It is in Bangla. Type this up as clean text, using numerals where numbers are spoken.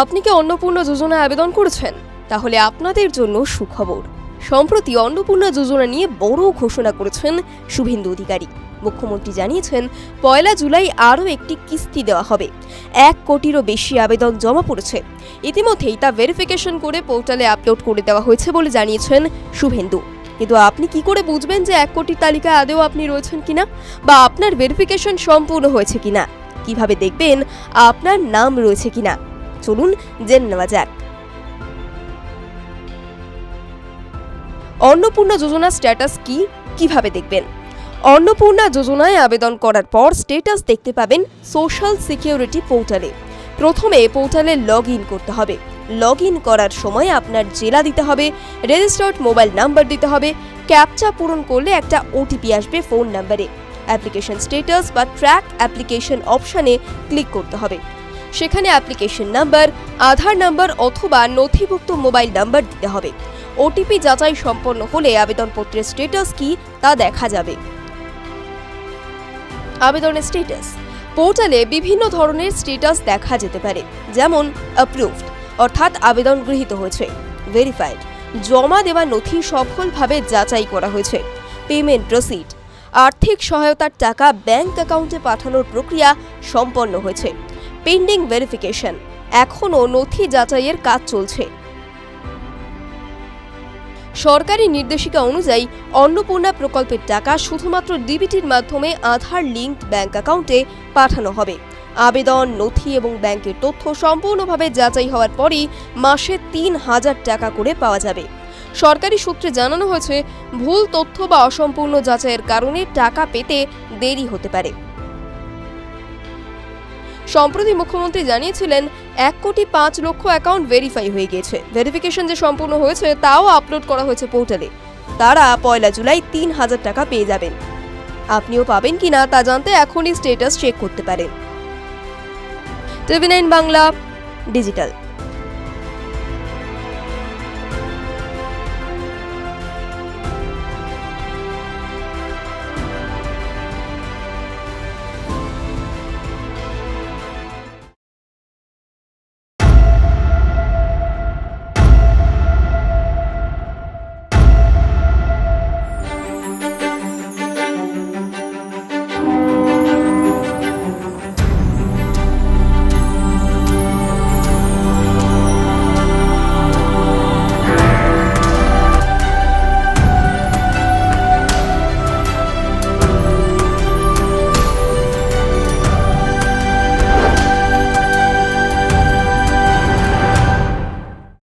আপনি কি অন্নপূর্ণা যোজনায় আবেদন করেছেন? তাহলে আপনাদের জন্য সুখবর। সম্প্রতি অন্নপূর্ণা যোজনা নিয়ে বড় ঘোষণা করেছেন শুভেন্দু অধিকারী। মুখ্যমন্ত্রী জানিয়েছেন, 1 জুলাই আরও একটি কিস্তি দেওয়া হবে। 1 কোটিরও বেশি আবেদন জমা পড়েছে। ইতিমধ্যেই তা ভেরিফিকেশন করে পোর্টালে আপলোড করে দেওয়া হয়েছে বলে জানিয়েছেন শুভেন্দু। কিন্তু আপনি কি করে বুঝবেন যে 1 কোটির তালিকায় আদৌ আপনি রয়েছেন কিনা, বা আপনার ভেরিফিকেশন সম্পূর্ণ হয়েছে কিনা? কিভাবে দেখবেন আপনার নাম রয়েছে কিনা? চলুন জেনে নেওয়া যাক। অন্নপূর্ণা যোজনা স্ট্যাটাস কি, কিভাবে দেখবেন? অন্নপূর্ণা যোজনায় আবেদন করার পর স্ট্যাটাস দেখতে পাবেন সোশ্যাল সিকিউরিটি পোর্টালে। প্রথমে পোর্টালে লগ ইন করতে হবে। লগ ইন করার সময় আপনার জেলা দিতে হবে, রেজিস্টার্ড মোবাইল নাম্বার দিতে হবে। ক্যাপচা পূরণ করলে একটা ওটিপি আসবে ফোন নাম্বারে। অ্যাপ্লিকেশন স্ট্যাটাস বা ট্র্যাক অ্যাপ্লিকেশন অপশানে ক্লিক করতে হবে। সেখানে অ্যাপ্লিকেশন নাম্বার, আধার নাম্বার অথবা নথিভুক্ত মোবাইল নাম্বার দিতে হবে। ওটিপি যাচাই সম্পন্ন হলে আবেদনপত্রের স্ট্যাটাস কি তা দেখা যাবে। আবেদনের স্ট্যাটাস পোর্টালে বিভিন্ন ধরনের স্ট্যাটাস দেখা যেতে পারে, যেমন অ্যাপ্রুভড অর্থাৎ আবেদন গৃহীত হয়েছে, ভেরিফাইড জমা দেওয়া নথি সফলভাবে যাচাই করা হয়েছে, পেমেন্ট রসিদ আর্থিক সহায়তার টাকা ব্যাংক অ্যাকাউন্টে পাঠানোর প্রক্রিয়া সম্পন্ন হয়েছে, পেন্ডিং ভেরিফিকেশন এখনও নথি যাচাইয়ের কাজ চলছে। সরকারি নির্দেশিকা অনুযায়ী অন্নপূর্ণা প্রকল্পের টাকা শুধুমাত্র ডিবিটির মাধ্যমে আধার লিঙ্কড ব্যাংক অ্যাকাউন্টে পাঠানো হবে। আবেদন, নথি এবং ব্যাংকের তথ্য সম্পূর্ণভাবে যাচাই হওয়ার পরই মাসে 3,000 টাকা করে পাওয়া যাবে। সরকারি সূত্রে জানানো হয়েছে, ভুল তথ্য বা অসম্পূর্ণ যাচাইয়ের কারণে টাকা পেতে দেরি হতে পারে। সম্প্রতি মুখ্যমন্ত্রী জানিয়েছিলেন, 1,05,00,000 অ্যাকাউন্ট ভেরিফাই হয়ে গিয়েছে। ভেরিফিকেশন যে সম্পূর্ণ হয়েছে তাও আপলোড করা হয়েছে পোর্টালে। তারা 1 জুলাই 3,000 টাকা পেয়ে যাবেন। আপনিও পাবেন কিনা তা জানতে এখনই স্ট্যাটাস চেক করতে পারেন। TV9 Bangla digital.